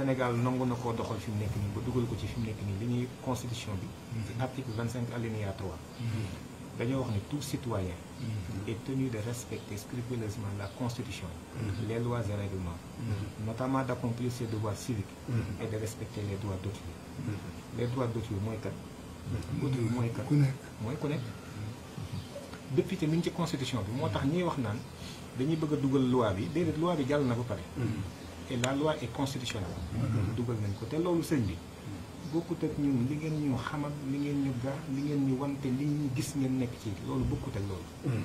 Sénégal nangu na koo doxal fi mu nekk nii ba dugal ko ci fi mu nekk nii li ñuy constitution bi ci article 25 alinéa 3 dañoo wax ne tout citoyen est tenu de respecter scrupuleusement la constitution, les lois et règlements, notamment d'accomplir ses devoirs civiques et de respecter les droits d'autrui. Les droits d'autrui mooy kat autrui mooy kat mooy ku nekk depuis te mi ngi ci constitution bi moo tax ñuy wax naan dañuy bëgg a dugal loi bi déedéet loi bi jàll na ba pare et la loi est constitutionnelle dugal nañ ko te loolu sëñ bi bokkut ak ñun li ngeen ñu xamal li ngeen ñu gar li ngeen ñu wante li ñu gis ngeen nekk ci loolu bokkut ak loolu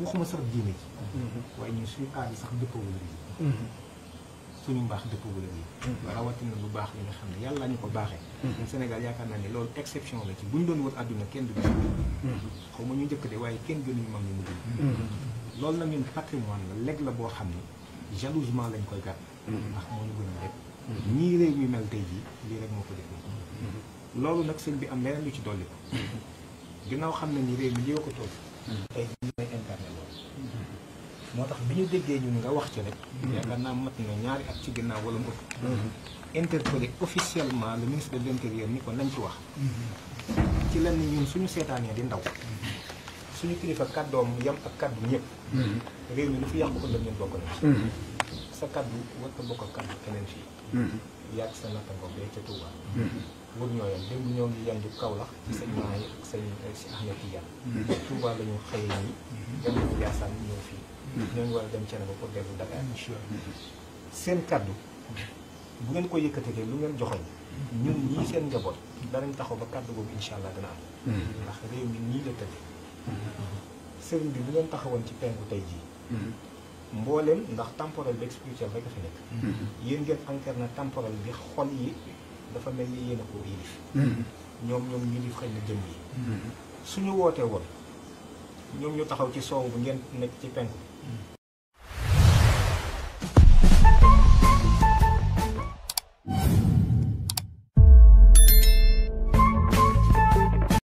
waxuma sax diine ji waaye ñun suñu aada sax dëppawul yi suñu mbaax dëppawul yi rawatina lu baax li nga xam ne yàlla ñu ko baaxee Sénégal yaakaar naa ne loolu exception la ci bu ñu doon wër àdduna kenn du gis xaw ma ñu njëkk de waaye kenn gënuñu mag ñu mujj loolu nag ñun patrimoine la leg la boo xam ne jalousement lañ koy gàtt ndax moo ñu gën a rek ñii réew mi mel tey jii lii rek moo ko defee loolu nag sëñ bi am leneen lu ci dolli ko ginnaaw xam ne ni réew mi lii ko toll tey jii may incarné loolu moo tax bi ñu déggee ñun nga wax ci rek yaakaar naa mat na ñaari at ci ginnaaw wala mu ëpp interpellé officiellement le ministre de l'intérieur ni ko nañ ci wax ci lan ni ñun suñu seetaanee di ndaw suñu kilifa kàddoom yam ak kàddu ñëpp réew mi lu fi yàqu ëllëg ñun bokk na sa kàddu war ko bokk ak kàddu keneen fii yàgg sa nattango bee ca Touba wër ñoo yam démb ñoo ngi yandu Kaolack ci sëñ maa yi ak sëñ si Ahmed Tidiane Touba la ñu xëyee ñi dem nañu Ndiassane ñëw fii ñoo ngi war a dem Thiénaba pour dellu Dakar seen kàddu bu ngeen ko yëkkatee lu ngeen joxoñ ñun ñii seen njaboot danañ taxaw ba kàddu boobu incha allah dana am ndax réew mi nii la tëdd sëriñ bi bu ngeen taxawoon ci penku tey jii mbooleem ndax temporel bi spirituel rek a fi nekk yéen ngeen incarné temporel bi xol yi dafa mel ni yéen a ko yilif ñoom ñu yilif xëy na jëm yi suñu wootee woon ñoom ñu taxaw ci soow bu ngeen nekk ci penku